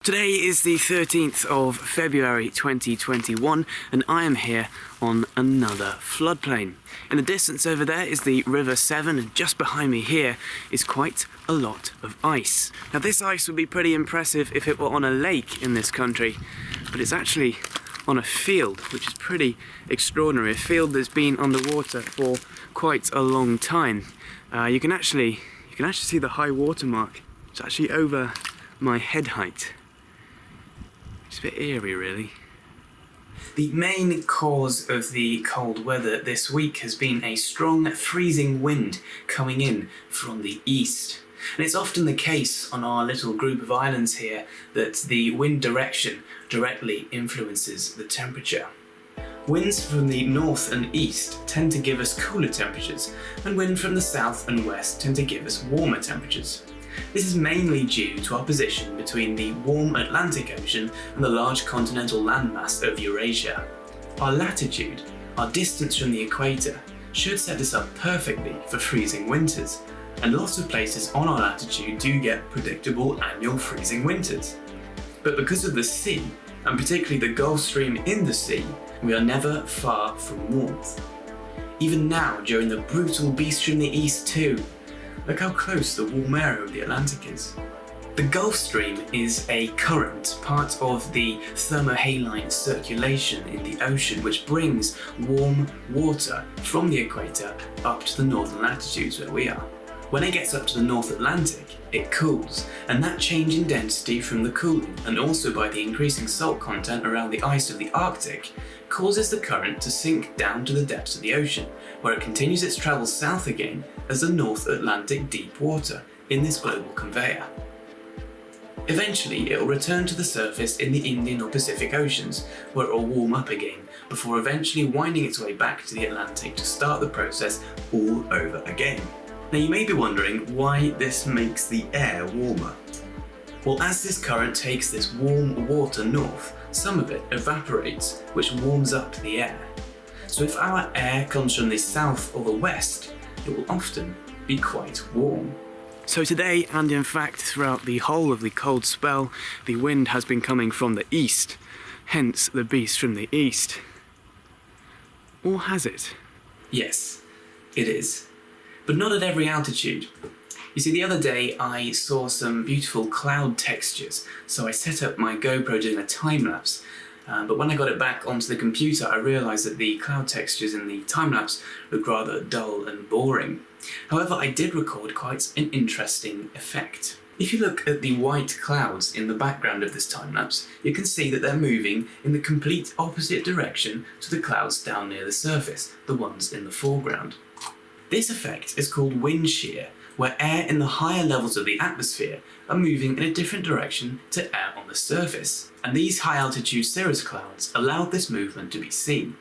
Today is the 13th of February 2021 and I am here on another floodplain. In the distance over there is the River Severn and just behind me here is quite a lot of ice. Now this ice would be pretty impressive if it were on a lake in this country, but it's actually on a field, which is pretty extraordinary. A field that's been underwater for quite a long time. You can actually see the high water mark. It's actually over my head height. It's a bit eerie, really. The main cause of the cold weather this week has been a strong freezing wind coming in from the east. And it's often the case on our little group of islands here that the wind direction directly influences the temperature. Winds from the north and east tend to give us cooler temperatures, and wind from the south and west tend to give us warmer temperatures. This is mainly due to our position between the warm Atlantic Ocean and the large continental landmass of Eurasia. Our latitude, our distance from the equator, should set us up perfectly for freezing winters, and lots of places on our latitude do get predictable annual freezing winters. But because of the sea, and particularly the Gulf Stream in the sea, we are never far from warmth. Even now, during the brutal beast from the east too, look how close the warm area of the Atlantic is. The Gulf Stream is a current, part of the thermohaline circulation in the ocean, which brings warm water from the equator up to the northern latitudes where we are. When it gets up to the North Atlantic, it cools, and that change in density from the cooling, and also by the increasing salt content around the ice of the Arctic, causes the current to sink down to the depths of the ocean, where it continues its travel south again as the North Atlantic deep water in this global conveyor. Eventually, it will return to the surface in the Indian or Pacific Oceans, where it will warm up again, before eventually winding its way back to the Atlantic to start the process all over again. Now you may be wondering why this makes the air warmer. Well, as this current takes this warm water north, some of it evaporates, which warms up the air. So if our air comes from the south or the west, it will often be quite warm. So today, and in fact throughout the whole of the cold spell, the wind has been coming from the east, hence the beast from the east. Or has it? Yes, it is. But not at every altitude. You see, the other day I saw some beautiful cloud textures, so I set up my GoPro doing a time-lapse, but when I got it back onto the computer I realised that the cloud textures in the time-lapse looked rather dull and boring. However, I did record quite an interesting effect. If you look at the white clouds in the background of this time-lapse, you can see that they're moving in the complete opposite direction to the clouds down near the surface, the ones in the foreground. This effect is called wind shear, where air in the higher levels of the atmosphere are moving in a different direction to air on the surface, and these high-altitude cirrus clouds allowed this movement to be seen.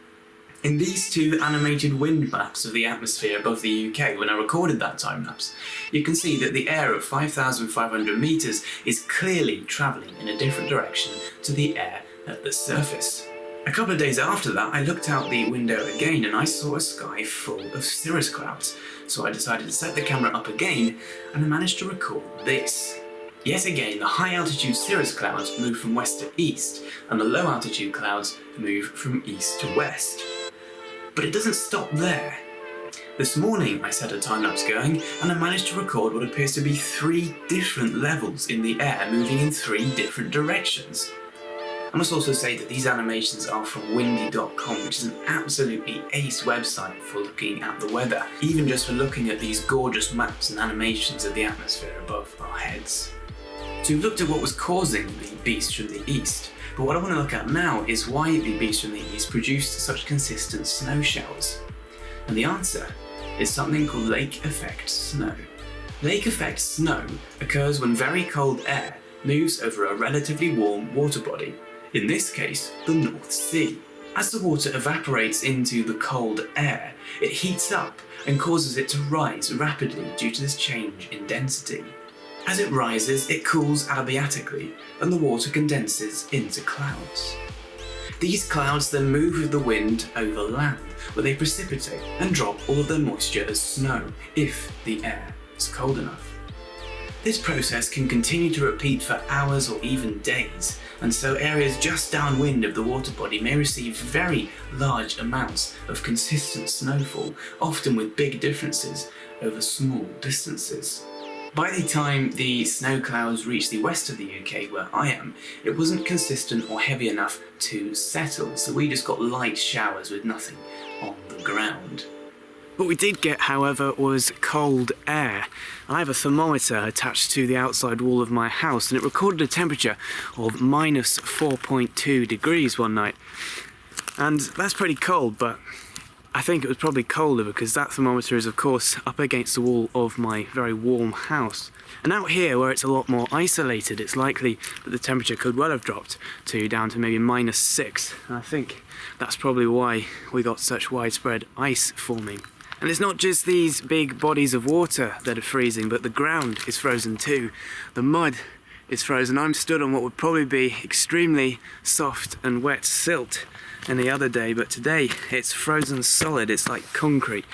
In these two animated wind maps of the atmosphere above the UK, when I recorded that time-lapse, you can see that the air at 5,500 metres is clearly travelling in a different direction to the air at the surface. A couple of days after that, I looked out the window again and I saw a sky full of cirrus clouds. So I decided to set the camera up again and I managed to record this. Yet again, the high altitude cirrus clouds move from west to east and the low altitude clouds move from east to west. But it doesn't stop there. This morning I set a time-lapse going and I managed to record what appears to be 3 different levels in the air moving in 3 different directions. I must also say that these animations are from windy.com, which is an absolutely ace website for looking at the weather, even just for looking at these gorgeous maps and animations of the atmosphere above our heads. So we've looked at what was causing the beast from the east, but what I want to look at now is why the beast from the east produced such consistent snow showers. And the answer is something called lake effect snow. Lake effect snow occurs when very cold air moves over a relatively warm water body, in this case the North Sea. As the water evaporates into the cold air, it heats up and causes it to rise rapidly due to this change in density. As it rises, it cools adiabatically and the water condenses into clouds. These clouds then move with the wind over land, where they precipitate and drop all of their moisture as snow, if the air is cold enough. This process can continue to repeat for hours or even days, and so areas just downwind of the water body may receive very large amounts of consistent snowfall, often with big differences over small distances. By the time the snow clouds reached the west of the UK, where I am, it wasn't consistent or heavy enough to settle, so we just got light showers with nothing on the ground. What we did get, however, was cold air. I have a thermometer attached to the outside wall of my house, and it recorded a temperature of minus 4.2 degrees one night. And that's pretty cold, but I think it was probably colder because that thermometer is, of course, up against the wall of my very warm house. And out here, where it's a lot more isolated, it's likely that the temperature could well have dropped down to maybe minus 6. And I think that's probably why we got such widespread ice forming. And it's not just these big bodies of water that are freezing, but the ground is frozen too. The mud is frozen. I'm stood on what would probably be extremely soft and wet silt any other day, but today it's frozen solid. It's like concrete,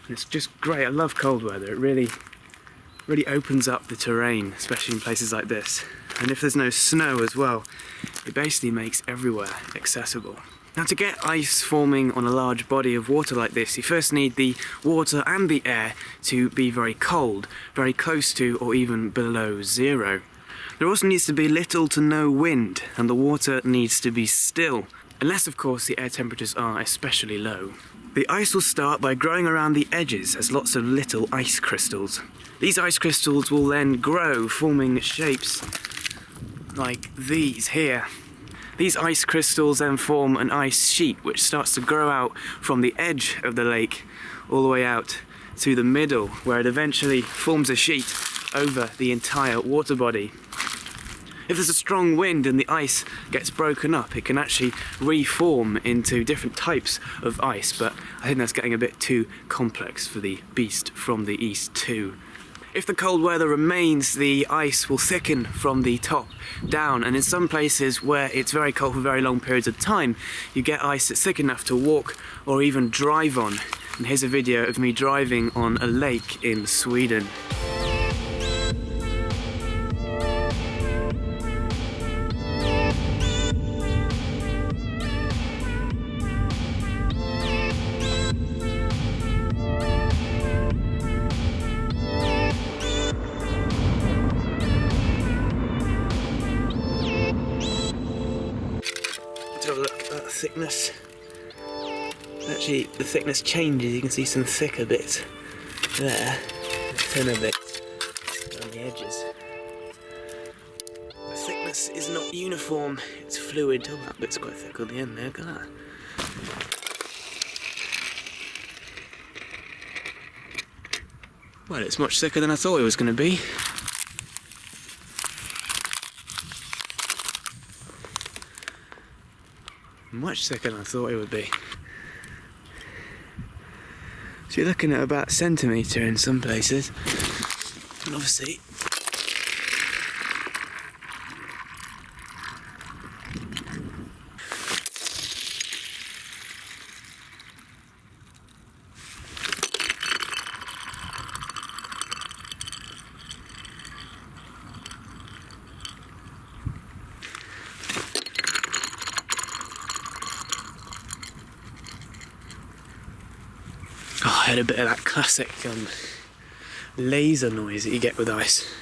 and it's just great. I love cold weather. It really opens up the terrain, especially in places like this. And if there's no snow as well, it basically makes everywhere accessible. Now, to get ice forming on a large body of water like this, you first need the water and the air to be very cold, very close to or even below zero. There also needs to be little to no wind, and the water needs to be still, unless of course the air temperatures are especially low. The ice will start by growing around the edges as lots of little ice crystals. These ice crystals will then grow, forming shapes like these here. These ice crystals then form an ice sheet which starts to grow out from the edge of the lake all the way out to the middle, where it eventually forms a sheet over the entire water body. If there's a strong wind and the ice gets broken up, it can actually reform into different types of ice, but I think that's getting a bit too complex for the beast from the east too. If the cold weather remains, the ice will thicken from the top down, and in some places where it's very cold for very long periods of time, you get ice that's thick enough to walk or even drive on. And here's a video of me driving on a lake in Sweden. Have a look at that thickness. Actually, the thickness changes. You can see some thicker bits there, thinner bits around the edges. The thickness is not uniform, it's fluid. Oh, that bit's quite thick on the end there, look at that. Well, it's much thicker than I thought it was going to be. Much thicker than I thought it would be. So you're looking at about a centimetre in some places, and obviously I had a bit of that classic laser noise that you get with ice.